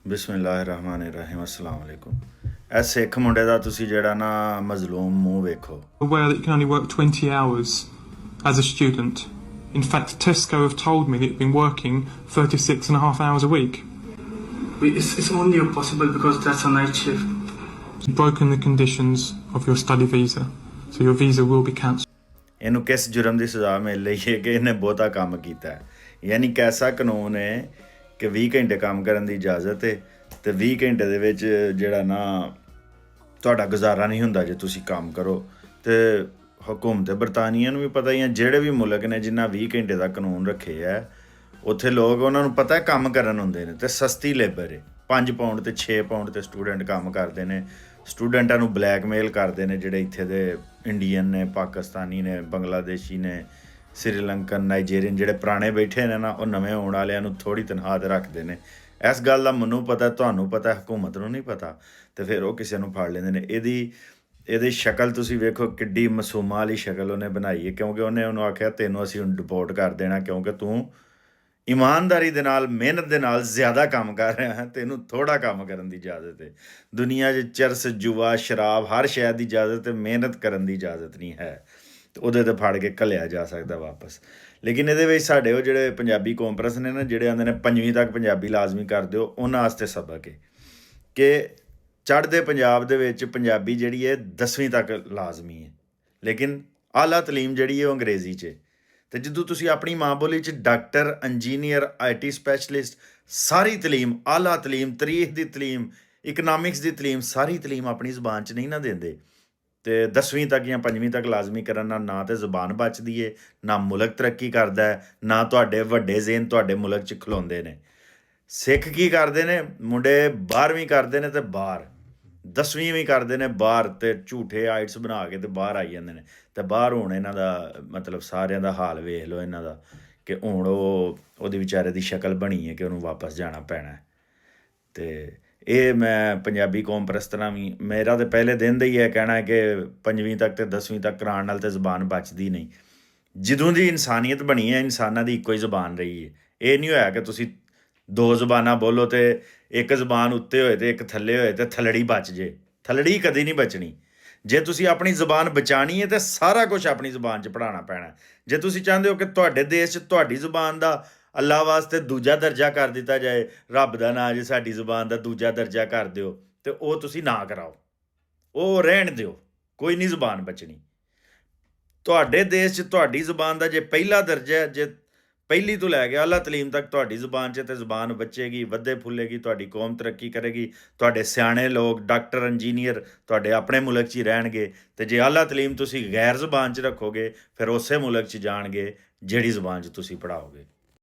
ਬਿਸਮਿਲ੍ਲਾਹਿਰਰਹਿਮਾਨਿਰਰਹੀਮ अस्सलाम वालेकुम। ਇਹ ਸਿੱਖ ਮੁੰਡੇ ਦਾ ਤੁਸੀਂ ਜਿਹੜਾ ਨਾ ਮਜ਼ਲੂਮ ਮੂੰਹ ਵੇਖੋ। Aware that you can only work 20 hours as a student. In fact, Tesco have told me that you've been working 36 and a half hours a week. It's only possible because that's a night shift. You've broken the conditions of your study visa, so your visa will be cancelled. ਇਹਨੂੰ ਕਿਸ ਜੁਰਮ ਦੀ ਸਜ਼ਾ ਮਿਲ ਰਹੀ ਹੈ ਕਿ ਇਹਨੇ ਬਹੁਤਾ ਕੰਮ ਕੀਤਾ ਹੈ? ਯਾਨੀ ਕੈਸਾ ਕਾਨੂੰਨ ਹੈ ਕਿ 20 ਘੰਟੇ ਕੰਮ ਕਰਨ ਦੀ ਇਜਾਜ਼ਤ ਹੈ ਅਤੇ 20 ਘੰਟੇ ਦੇ ਵਿੱਚ ਜਿਹੜਾ ਨਾ ਤੁਹਾਡਾ ਗੁਜ਼ਾਰਾ ਨਹੀਂ ਹੁੰਦਾ ਜੇ ਤੁਸੀਂ ਕੰਮ ਕਰੋ। ਅਤੇ ਹਕੂਮਤ ਬਰਤਾਨੀਆ ਨੂੰ ਵੀ ਪਤਾ ਹੀ ਹੈ, ਜਿਹੜੇ ਵੀ ਮੁਲਕ ਨੇ ਜਿਨ੍ਹਾਂ 20 ਘੰਟੇ ਦਾ ਕਾਨੂੰਨ ਰੱਖੇ ਹੈ ਉੱਥੇ ਲੋਕ ਉਹਨਾਂ ਨੂੰ ਪਤਾ ਕੰਮ ਕਰਨ ਹੁੰਦੇ ਨੇ ਅਤੇ ਸਸਤੀ ਲੇਬਰ ਹੈ। 5 ਪਾਉਂਡ ਅਤੇ 6 ਪਾਉਂਡ 'ਤੇ ਸਟੂਡੈਂਟ ਕੰਮ ਕਰਦੇ ਨੇ। ਸਟੂਡੈਂਟਾਂ ਨੂੰ ਬਲੈਕਮੇਲ ਕਰਦੇ ਨੇ ਜਿਹੜੇ ਇੱਥੇ ਦੇ ਇੰਡੀਅਨ ਨੇ, ਪਾਕਿਸਤਾਨੀ ਨੇ, ਬੰਗਲਾਦੇਸ਼ੀ ਨੇ, ਸ੍ਰੀਲੰਕਨ, ਨਾਈਜੀਰੀਅਨ ਜਿਹੜੇ ਪੁਰਾਣੇ ਬੈਠੇ ਨੇ ਨਾ, ਉਹ ਨਵੇਂ ਆਉਣ ਵਾਲਿਆਂ ਨੂੰ ਥੋੜ੍ਹੀ ਤਨਖਾਹ 'ਤੇ ਰੱਖਦੇ ਨੇ। ਇਸ ਗੱਲ ਦਾ ਮੈਨੂੰ ਪਤਾ, ਤੁਹਾਨੂੰ ਪਤਾ, ਹਕੂਮਤ ਨੂੰ ਨਹੀਂ ਪਤਾ, ਅਤੇ ਫਿਰ ਉਹ ਕਿਸੇ ਨੂੰ ਫੜ ਲੈਂਦੇ ਨੇ। ਇਹਦੀ ਸ਼ਕਲ ਤੁਸੀਂ ਵੇਖੋ, ਕਿੱਡੀ ਮਾਸੂਮਾਂ ਵਾਲੀ ਸ਼ਕਲ ਉਹਨੇ ਬਣਾਈ ਹੈ, ਕਿਉਂਕਿ ਉਹਨੂੰ ਆਖਿਆ ਤੈਨੂੰ ਅਸੀਂ ਹੁਣ ਡਿਪੋਰਟ ਕਰ ਦੇਣਾ ਕਿਉਂਕਿ ਤੂੰ ਇਮਾਨਦਾਰੀ ਦੇ ਨਾਲ, ਮਿਹਨਤ ਦੇ ਨਾਲ ਜ਼ਿਆਦਾ ਕੰਮ ਕਰ ਰਿਹਾ ਹੈ, ਤੈਨੂੰ ਥੋੜ੍ਹਾ ਕੰਮ ਕਰਨ ਦੀ ਇਜਾਜ਼ਤ ਹੈ। ਦੁਨੀਆ 'ਚ ਚਰਸ, ਜੂਆ, ਸ਼ਰਾਬ, ਹਰ ਸ਼ੈ ਦੀ ਇਜਾਜ਼ਤ ਹੈ, ਮਿਹਨਤ ਕਰਨ ਦੀ ਇਜਾਜ਼ਤ ਨਹੀਂ ਹੈ। ਅਤੇ ਉਹਦੇ 'ਤੇ ਫੜ ਕੇ ਘੱਲਿਆ ਜਾ ਸਕਦਾ ਵਾਪਸ। ਲੇਕਿਨ ਇਹਦੇ ਵਿੱਚ ਸਾਡੇ ਉਹ ਜਿਹੜੇ ਪੰਜਾਬੀ ਕੌਂਪਰਸ ਨੇ ਨਾ, ਜਿਹੜੇ ਆਉਂਦੇ ਨੇ 5ਵੀਂ ਤੱਕ ਪੰਜਾਬੀ ਲਾਜ਼ਮੀ ਕਰ ਦਿਓ, ਉਹਨਾਂ ਵਾਸਤੇ ਸਬਕ ਹੈ ਕਿ ਚੜ੍ਹਦੇ ਪੰਜਾਬ ਦੇ ਵਿੱਚ ਪੰਜਾਬੀ ਜਿਹੜੀ ਹੈ 10ਵੀਂ ਤੱਕ ਲਾਜ਼ਮੀ ਹੈ, ਲੇਕਿਨ ਆਲਾ ਤਲੀਮ ਜਿਹੜੀ ਹੈ ਉਹ ਅੰਗਰੇਜ਼ੀ 'ਚ ਹੈ। ਅਤੇ ਜਦੋਂ ਤੁਸੀਂ ਆਪਣੀ ਮਾਂ ਬੋਲੀ 'ਚ ਡਾਕਟਰ, ਇੰਜੀਨੀਅਰ, IT ਸਪੈਸ਼ਲਿਸਟ, ਸਾਰੀ ਤਲੀਮ, ਆਲਾ ਤਲੀਮ, ਤਾਰੀਖ ਦੀ ਤਲੀਮ, ਇਕਨੋਮਿਕਸ ਦੀ ਤਲੀਮ, ਸਾਰੀ ਤਲੀਮ ਆਪਣੀ ਜ਼ੁਬਾਨ 'ਚ ਨਹੀਂ ਨਾ ਦਿੰਦੇ, ਅਤੇ 10ਵੀਂ ਤੱਕ ਜਾਂ 5ਵੀਂ ਤੱਕ ਲਾਜ਼ਮੀ ਕਰਨ ਨਾਲ ਨਾ ਤਾਂ ਜ਼ੁਬਾਨ ਬਚਦੀ ਹੈ, ਨਾ ਮੁਲਕ ਤਰੱਕੀ ਕਰਦਾ ਹੈ, ਨਾ ਤੁਹਾਡੇ ਵੱਡੇ ਜ਼ੇਨ ਤੁਹਾਡੇ ਮੁਲਕ 'ਚ ਖਲੋਂਦੇ ਨੇ। ਸਿੱਖ ਕੀ ਕਰਦੇ ਨੇ? ਮੁੰਡੇ 12ਵੀਂ ਕਰਦੇ ਨੇ ਅਤੇ ਬਾਹਰ, 10ਵੀਂ ਵੀ ਕਰਦੇ ਨੇ ਬਾਹਰ, ਅਤੇ ਝੂਠੇ ਆਈਟਸ ਬਣਾ ਕੇ ਅਤੇ ਬਾਹਰ ਆਈ ਜਾਂਦੇ ਨੇ। ਅਤੇ ਬਾਹਰ ਹੁਣ ਇਹਨਾਂ ਦਾ ਮਤਲਬ ਸਾਰਿਆਂ ਦਾ ਹਾਲ ਵੇਖ ਲਓ ਇਹਨਾਂ ਦਾ, ਕਿ ਹੁਣ ਉਹਦੀ ਵਿਚਾਰੇ ਦੀ ਸ਼ਕਲ ਬਣੀ ਹੈ ਕਿ ਉਹਨੂੰ ਵਾਪਸ ਜਾਣਾ ਪੈਣਾ। ਅਤੇ ਇਹ ਮੈਂ ਪੰਜਾਬੀ ਕੌਮ ਪ੍ਰਸਤਰਾਂ ਵੀ, ਮੇਰਾ ਤਾਂ ਪਹਿਲੇ ਦਿਨ ਦਾ ਹੀ ਇਹ ਕਹਿਣਾ ਹੈ ਕਿ 5ਵੀਂ ਤੱਕ ਅਤੇ 10ਵੀਂ ਤੱਕ ਕਰਾਉਣ ਨਾਲ ਤਾਂ ਜ਼ੁਬਾਨ ਬਚਦੀ ਨਹੀਂ। ਜਦੋਂ ਦੀ ਇਨਸਾਨੀਅਤ ਬਣੀ ਹੈ, ਇਨਸਾਨਾਂ ਦੀ ਇੱਕੋ ਹੀ ਜ਼ੁਬਾਨ ਰਹੀ ਹੈ। ਇਹ ਨਹੀਂ ਹੋਇਆ ਕਿ ਤੁਸੀਂ 2 ਜ਼ੁਬਾਨਾਂ ਬੋਲੋ ਅਤੇ ਇੱਕ ਜ਼ੁਬਾਨ ਉੱਤੇ ਹੋਏ ਅਤੇ ਇੱਕ ਥੱਲੇ ਹੋਏ ਅਤੇ ਥੱਲੜੀ ਬਚ ਜੇ। ਥੱਲੜੀ ਕਦੀ ਨਹੀਂ ਬਚਣੀ। ਜੇ ਤੁਸੀਂ ਆਪਣੀ ਜ਼ੁਬਾਨ ਬਚਾਉਣੀ ਹੈ ਤਾਂ ਸਾਰਾ ਕੁਛ ਆਪਣੀ ਜ਼ੁਬਾਨ 'ਚ ਪੜ੍ਹਾਉਣਾ ਪੈਣਾ। ਜੇ ਤੁਸੀਂ ਚਾਹੁੰਦੇ ਹੋ ਕਿ ਤੁਹਾਡੇ ਦੇਸ਼ 'ਚ ਤੁਹਾਡੀ ਜ਼ੁਬਾਨ ਦਾ ਅੱਲਾ ਵਾਸਤੇ ਦੂਜਾ ਦਰਜਾ ਕਰ ਦਿੱਤਾ ਜਾਏ, ਰੱਬ ਦਾ ਨਾਂ ਜੇ ਸਾਡੀ ਜ਼ੁਬਾਨ ਦਾ ਦੂਜਾ ਦਰਜਾ ਕਰ ਦਿਓ, ਅਤੇ ਉਹ ਤੁਸੀਂ ਨਾ ਕਰਾਓ, ਉਹ ਰਹਿਣ ਦਿਓ, ਕੋਈ ਨਹੀਂ ਜ਼ੁਬਾਨ ਬਚਣੀ। ਤੁਹਾਡੇ ਦੇਸ਼ 'ਚ ਤੁਹਾਡੀ ਜ਼ੁਬਾਨ ਦਾ ਜੇ ਪਹਿਲਾ ਦਰਜਾ, ਜੇ ਪਹਿਲੀ ਤੋਂ ਲੈ ਕੇ ਆਲਾ ਤਲੀਮ ਤੱਕ ਤੁਹਾਡੀ ਜ਼ੁਬਾਨ 'ਚ, ਅਤੇ ਜ਼ੁਬਾਨ ਬੱਚੇਗੀ, ਵੱਧੇ ਫੁੱਲੇਗੀ, ਤੁਹਾਡੀ ਕੌਮ ਤਰੱਕੀ ਕਰੇਗੀ, ਤੁਹਾਡੇ ਸਿਆਣੇ ਲੋਕ, ਡਾਕਟਰ, ਇੰਜੀਨੀਅਰ ਤੁਹਾਡੇ ਆਪਣੇ ਮੁਲਕ 'ਚ ਹੀ ਰਹਿਣਗੇ। ਅਤੇ ਜੇ ਆਲਾ ਤਲੀਮ ਤੁਸੀਂ ਗੈਰ ਜ਼ੁਬਾਨ 'ਚ ਰੱਖੋਗੇ, ਫਿਰ ਉਸੇ ਮੁਲਕ 'ਚ ਜਾਣਗੇ ਜਿਹੜੀ ਜ਼ੁਬਾਨ 'ਚ ਤੁਸੀਂ ਪੜ੍ਹਾਓਗੇ।